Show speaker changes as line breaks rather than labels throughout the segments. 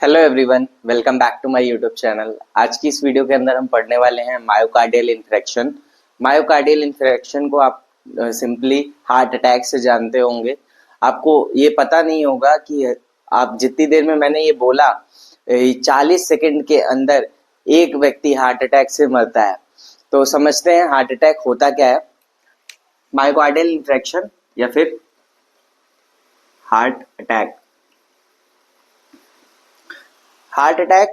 Hello everyone, welcome back to my YouTube channel. आज की इस वीडियो के अंदर हम पढ़ने वाले हैं मायोकार्डियल इन्फ्रेक्शन। मायोकार्डियल इन्फ्रेक्शन को आप सिंपली हार्ट अटैक से जानते होंगे। आपको ये पता नहीं होगा कि आप जितनी देर में मैंने ये बोला 40 सेकंड के अंदर एक व्यक्ति हार्ट अटैक से मरता है। तो समझते हैं हार्ट अटैक होता क्या है। मायोकार्डियल इन्फ्रेक्शन या फिर हार्ट अटैक। हार्ट अटैक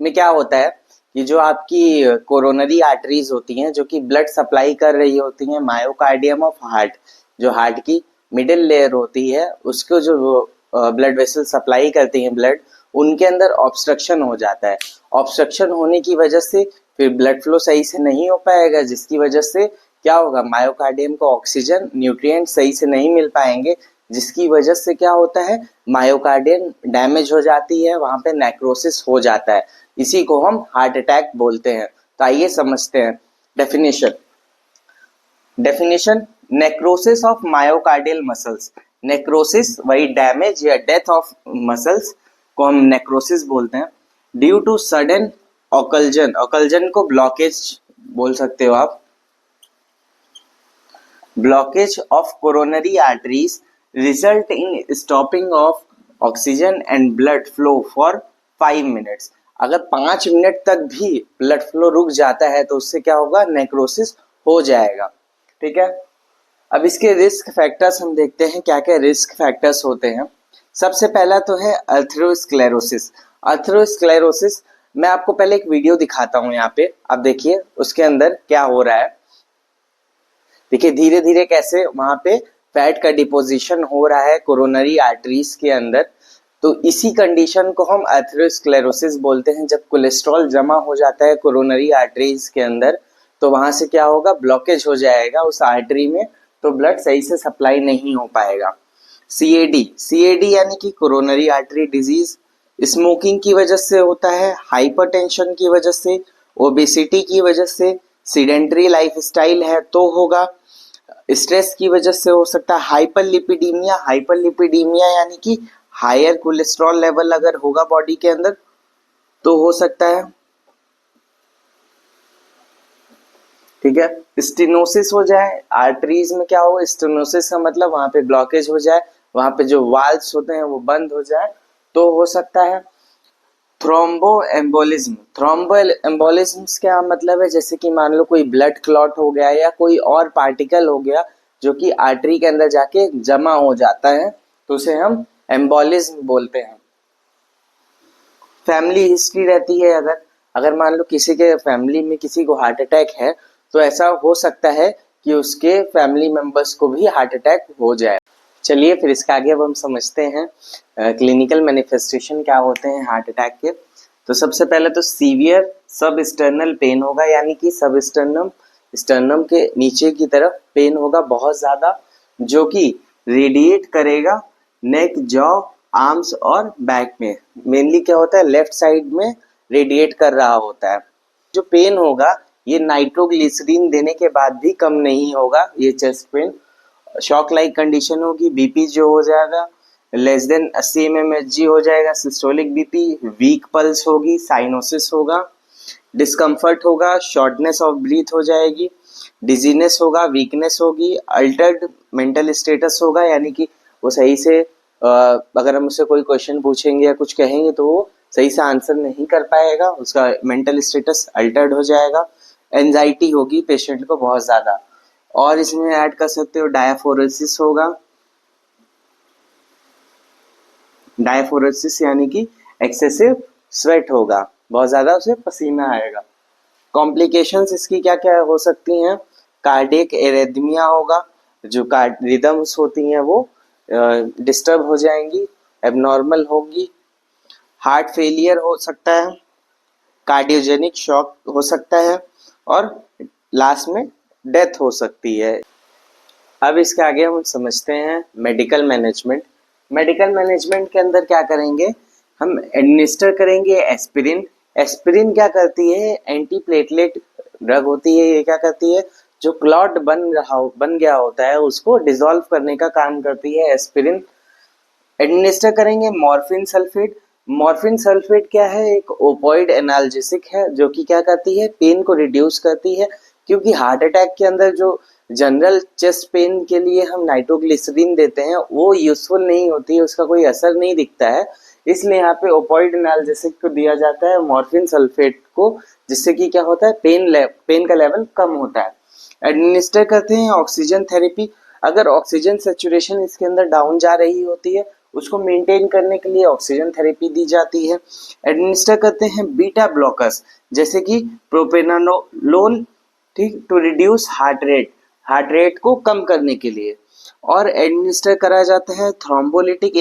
में क्या होता है कि जो आपकी कोरोनरी आर्टरीज होती हैं जो कि ब्लड सप्लाई कर रही होती हैं मायोकार्डियम ऑफ हार्ट, जो हार्ट की मिडिल लेयर होती है उसको जो ब्लड वेसल सप्लाई करती हैं ब्लड, उनके अंदर ऑब्स्ट्रक्शन हो जाता है। ऑब्स्ट्रक्शन होने की वजह से फिर ब्लड फ्लो सही से नहीं हो पाएगा, जिसकी वजह से क्या होगा, मायोकार्डियम को ऑक्सीजन न्यूट्रिएंट सही से नहीं मिल पाएंगे, जिसकी वजह से क्या होता है, मायोकार्डियम डैमेज हो जाती है, वहां पे नेक्रोसिस हो जाता है। इसी को हम हार्ट अटैक बोलते हैं। तो आइए समझते हैं definition. Definition, necrosis of myocardial muscles. Necrosis वही डैमेज या डेथ ऑफ मसल्स को हम नेक्रोसिस बोलते हैं। ड्यू टू सडन ऑकल्जन, ऑकल्जन को ब्लॉकेज बोल सकते हो आप, blockage of coronary arteries result in stopping of oxygen and blood flow for 5 minutes। अगर 5 मिनट तक भी ब्लड फ्लो रुक जाता है तो उससे क्या होगा, नेक्रोसिस हो जाएगा। ठीक है, अब इसके रिस्क फैक्टर्स हम देखते हैं क्या क्या रिस्क फैक्टर्स होते हैं। सबसे पहला तो है अर्थरोस्क्लेरोसिस। अर्थरोस्क्लेरोसिस मैं आपको पहले एक वीडियो दिखाता हूँ, यहाँ पे आप देखिए उसके अंदर क्या हो रहा है। देखिए धीरे धीरे कैसे वहां पे फैट का डिपोजिशन हो रहा है कोरोनरी आर्टरीज के अंदर। तो इसी कंडीशन को हम अथेरोस्क्लेरोसिस बोलते हैं। जब कोलेस्ट्रॉल जमा हो जाता है कोरोनरी आर्टरीज के अंदर तो वहां से क्या होगा, ब्लॉकेज हो जाएगा उस आर्टरी में, तो ब्लड सही से सप्लाई नहीं हो पाएगा। सीएडी यानी कि कोरोनरी आर्टरी डिजीज स्मोकिंग की वजह से होता है, हाइपरटेंशन की वजह से, ओबेसिटी की वजह से, सीडेंटरी लाइफस्टाइल है तो होगा, स्ट्रेस की वजह से हो सकता है, हाइपरलिपिडीमिया। हाइपरलिपिडीमिया यानी कि हायर कोलेस्ट्रॉल लेवल अगर होगा बॉडी के अंदर तो हो सकता है। ठीक है, स्टेनोसिस हो जाए आर्टरीज में, क्या हो, स्टेनोसिस का मतलब वहां पे ब्लॉकेज हो जाए, वहां पे जो वाल्व्स होते हैं वो बंद हो जाए तो हो सकता है। थ्रोम्बोएम्बोलिज्म। थ्रोम्बोएम्बोलिज्म क्या मतलब है, जैसे कि मान लो कोई ब्लड क्लॉट हो गया या कोई और पार्टिकल हो गया जो कि आर्टरी के अंदर जाके जमा हो जाता है तो उसे हम एम्बोलिज्म बोलते हैं। फैमिली हिस्ट्री रहती है, अगर अगर मान लो किसी के फैमिली में किसी को हार्ट अटैक है तो ऐसा हो सकता है कि उसके फैमिली मेंबर्स को भी हार्ट अटैक हो जाए। चलिए फिर इसके आगे अब हम समझते हैं क्लिनिकल मैनिफेस्टेशन क्या होते हैं हार्ट अटैक के। तो सबसे पहले तो सीवियर सब स्टर्नल पेन होगा, यानी कि सब स्टर्नम के नीचे की तरफ पेन होगा बहुत ज़्यादा, जो कि रेडिएट करेगा नेक, जॉ, आर्म्स और बैक में। मेनली क्या होता है, लेफ्ट साइड में रेडिएट कर रहा होता है। जो पेन होगा ये नाइट्रोग्लिसरीन देने के बाद भी कम नहीं होगा, ये chest pain. Shock like condition होगी, बीपी जो हो जाएगा लेस देन 80 mmHg हो जाएगा, सिस्टोलिक बीपी, वीक पल्स होगी, साइनोसिस होगा, डिस्कम्फर्ट होगा, शॉर्टनेस ऑफ ब्रीथ हो जाएगी, डिजीनेस होगा, वीकनेस होगी, अल्टर्ड मेंटल स्टेटस होगा, यानी कि वो सही से अगर हम उससे कोई क्वेश्चन पूछेंगे या कुछ कहेंगे तो वो सही से आंसर नहीं कर पाएगा, उसका मेंटल स्टेटस अल्टर्ड हो जाएगा। एंजाइटी होगी पेशेंट को बहुत ज़्यादा, और इसमें ऐड कर सकते हो डायफोरेसिस होगा। डायफोरेसिस यानी कि एक्सेसिव स्वेट होगा, बहुत ज़्यादा उसे पसीना आएगा। कॉम्प्लिकेशंस इसकी क्या क्या हो सकती हैं, कार्डियक एरिथमिया होगा, जो रिदम्स होती हैं वो डिस्टर्ब हो जाएंगी, एबनॉर्मल होगी, हार्ट फेलियर हो सकता है, कार्डियोजेनिक शॉक हो सकता है और लास्ट में डेथ हो सकती है। अब इसके आगे हम समझते हैं मेडिकल मैनेजमेंट। मेडिकल मैनेजमेंट के अंदर क्या करेंगे, हम एडमिनिस्टर करेंगे एस्पिरिन। एस्पिरिन क्या करती है, एंटी प्लेटलेट ड्रग होती है। ये क्या करती है, जो क्लॉट बन गया होता है उसको डिसॉल्व करने का काम करती है एस्पिरिन। एडमिनिस्टर करेंगे मॉर्फिन सल्फेट। मॉर्फिन सल्फेट क्या है, एक ओपॉइड एनाल्जेसिक है जो कि क्या करती है, पेन को रिड्यूस करती है। क्योंकि हार्ट अटैक के अंदर जो जनरल चेस्ट पेन के लिए हम नाइट्रोग्लिसरीन देते हैं वो यूजफुल नहीं होती है, उसका कोई असर नहीं दिखता है, इसलिए यहाँ पे ओपॉइड एनाल्जेसिक को दिया जाता है मॉर्फिन सल्फेट को, जिससे कि क्या होता है, पेन का लेवल कम होता है। एडमिनिस्टर करते हैं ऑक्सीजन थेरेपी। अगर ऑक्सीजन सेचुरेशन इसके अंदर डाउन जा रही होती है, उसको मेंटेन करने के लिए ऑक्सीजन थेरेपी दी जाती है। एडमिनिस्टर करते हैं बीटा ब्लॉकर्स जैसे कि प्रोपेनानोलोल, ठीक, टू रिड्यूस हार्ट रेट को कम करने के लिए। और एडमिनिस्टर करा जाता है थ्रोम्बोलिटिक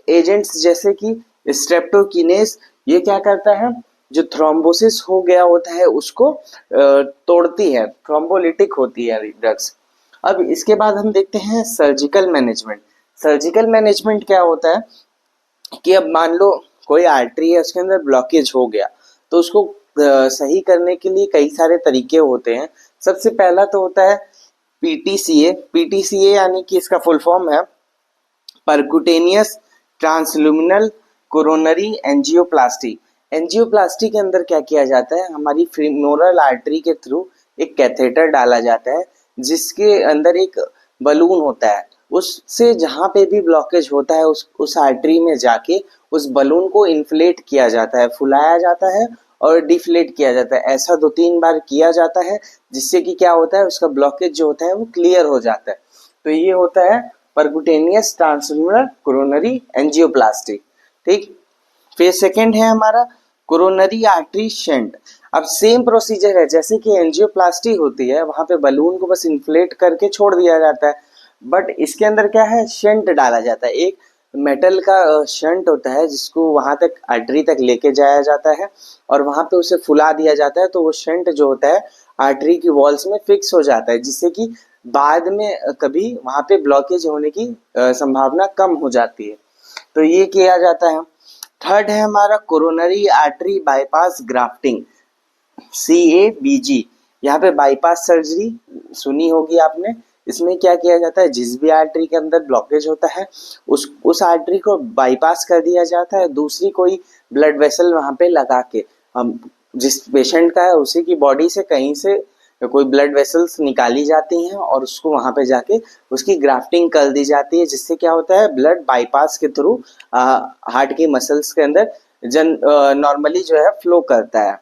एजेंट्स जैसे कि स्ट्रेप्टोकिनेस। ये क्या करता है, जो थ्रोम्बोसिस हो गया होता है उसको तोड़ती है, थ्रोम्बोलिटिक होती है ड्रग्स। अब इसके बाद हम देखते हैं सर्जिकल मैनेजमेंट। सर्जिकल मैनेजमेंट क्या होता है कि अब मान लो कोई आर्टरी है उसके अंदर ब्लॉकेज हो गया, तो उसको सही करने के लिए कई सारे तरीके होते हैं। सबसे पहला तो होता है पीटीसीए यानी कि इसका फुल फॉर्म है percutaneous transluminal coronary angioplasty. Angioplasty के अंदर क्या किया जाता है, हमारी फीमोरल आर्टरी के थ्रू एक कैथेटर डाला जाता है जिसके अंदर एक बलून होता है, उससे जहाँ पे भी ब्लॉकेज होता है उस आर्टरी में जाके उस बलून को इन्फ्लेट किया जाता है, फुलाया जाता है और डिफ्लेट किया जाता है। ऐसा 2-3 बार किया जाता है जिससे कि क्या होता है, उसका ब्लॉकेज जो होता है वो क्लियर हो जाता है। तो ये होता है परक्यूटेनियस ट्रांसल्यूमिनल कोरोनरी एंजियोप्लास्टी। ठीक, फिर सेकंड है हमारा कोरोनरी आर्टरी शंट। अब सेम प्रोसीजर है जैसे कि एंजियोप्लास्टी होती है, वहां पे बलून को बस इन्फ्लेट करके छोड़ दिया जाता है, बट इसके अंदर क्या है, शंट डाला जाता है। एक मेटल का शंट होता है जिसको वहां तक आर्टरी तक लेके जाया जाता है और वहां पे उसे फुला दिया जाता है, तो वो शंट जो होता है आर्टरी की वॉल्स में फिक्स हो जाता है, जिससे कि बाद में कभी वहां पे ब्लॉकेज होने की संभावना कम हो जाती है। तो ये किया जाता है। थर्ड है हमारा coronary artery bypass grafting, CABG। यहाँ पे बाईपास सर्जरी सुनी होगी आपने। इसमें क्या किया जाता है, जिस भी आर्टरी के अंदर ब्लॉकेज होता है उस आर्टरी को बाईपास कर दिया जाता है, दूसरी कोई ब्लड वेसल वहां पे लगा के, हम जिस पेशेंट का है उसी की बॉडी से कहीं से कोई ब्लड वेसल्स निकाली जाती हैं और उसको वहां पे जाके उसकी ग्राफ्टिंग कर दी जाती है, जिससे क्या होता है, ब्लड बाईपास के थ्रू हार्ट की मसल्स के अंदर नॉर्मली जो है फ्लो करता है।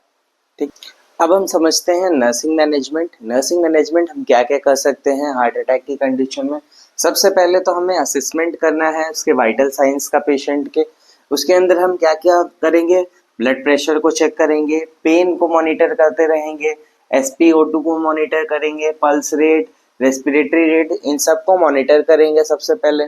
ठीक, अब हम समझते हैं नर्सिंग मैनेजमेंट। नर्सिंग मैनेजमेंट हम क्या क्या कर सकते हैं हार्ट अटैक की कंडीशन में। सबसे पहले तो हमें असेसमेंट करना है उसके वाइटल साइंस का पेशेंट के। उसके अंदर हम क्या क्या करेंगे, ब्लड प्रेशर को चेक करेंगे, पेन को मॉनिटर करते रहेंगे, SpO2 को मॉनिटर करेंगे, पल्स रेट, रेस्पिरेटरी रेट, इन सब को मॉनिटर करेंगे सबसे पहले।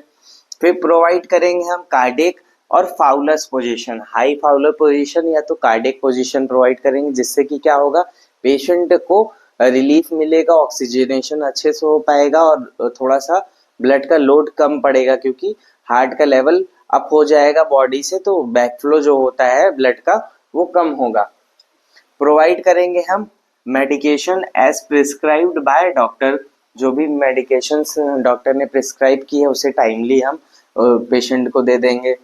फिर प्रोवाइड करेंगे हम कार्डियक और फाउलस पोजीशन, हाई फाउलर पोजीशन या तो कार्डियक पोजीशन प्रोवाइड करेंगे, जिससे कि क्या होगा, पेशेंट को रिलीफ मिलेगा, ऑक्सीजनेशन अच्छे से हो पाएगा और थोड़ा सा ब्लड का लोड कम पड़ेगा, क्योंकि हार्ट का लेवल अप हो जाएगा बॉडी से, तो बैकफ्लो जो होता है ब्लड का वो कम होगा। प्रोवाइड करेंगे हम medication as prescribed by doctor, जो भी मेडिकेशंस डॉक्टर ने प्रिस्क्राइब की है उसे टाइमली हम पेशेंट को दे देंगे।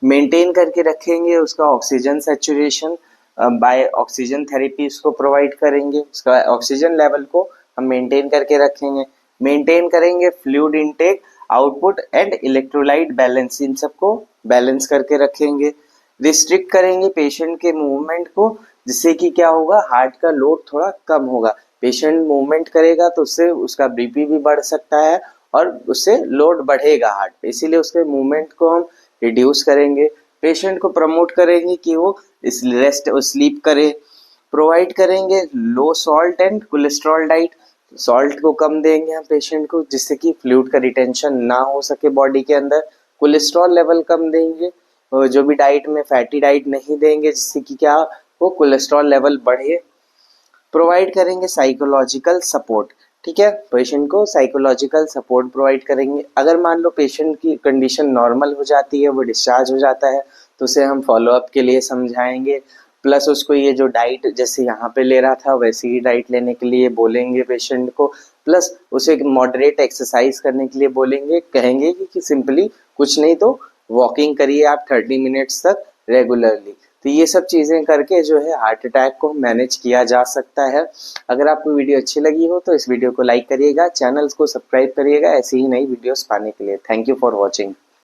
मेंटेन करके रखेंगे उसका oxygen saturation by oxygen therapy, उसको प्रोवाइड करेंगे, उसका ऑक्सीजन लेवल को हम मेंटेन करके रखेंगे। मेंटेन करेंगे fluid intake, output and electrolyte balance, इन सबको बैलेंस करके रखेंगे। रिस्ट्रिक्ट करेंगे पेशेंट के मूवमेंट को, जिससे कि क्या होगा, हार्ट का लोड थोड़ा कम होगा। पेशेंट मूवमेंट करेगा तो उससे उसका बीपी भी बढ़ सकता है और उससे लोड बढ़ेगा हार्ट पे, इसीलिए उसके मूवमेंट को हम रिड्यूस करेंगे। पेशेंट को प्रमोट करेंगे कि वो इस रेस्ट और स्लीप करे। प्रोवाइड करेंगे लो salt and cholesterol diet, salt को कम देंगे हम पेशेंट को, जिससे कि फ्लूइड का रिटेंशन ना हो सके बॉडी के अंदर। कोलेस्ट्रॉल लेवल कम देंगे, और जो भी डाइट में फैटी डाइट नहीं देंगे, जिससे कि क्या वो कोलेस्ट्रॉल लेवल बढ़े। प्रोवाइड करेंगे साइकोलॉजिकल सपोर्ट, ठीक है, पेशेंट को साइकोलॉजिकल सपोर्ट प्रोवाइड करेंगे। अगर मान लो पेशेंट की कंडीशन नॉर्मल हो जाती है, वो डिस्चार्ज हो जाता है, तो उसे हम फॉलोअप के लिए समझाएंगे, प्लस उसको ये जो डाइट जैसे यहाँ पे ले रहा था वैसी ही डाइट लेने के लिए बोलेंगे पेशेंट को, प्लस उसे मॉडरेट एक्सरसाइज करने के लिए बोलेंगे, कहेंगे कि सिंपली कुछ नहीं तो वॉकिंग करिए आप 30 मिनट्स तक रेगुलरली। तो ये सब चीज़ें करके जो है हार्ट अटैक को मैनेज किया जा सकता है। अगर आपको वीडियो अच्छी लगी हो तो इस वीडियो को लाइक करिएगा, चैनल को सब्सक्राइब करिएगा ऐसी ही नई वीडियोस पाने के लिए। Thank you for watching.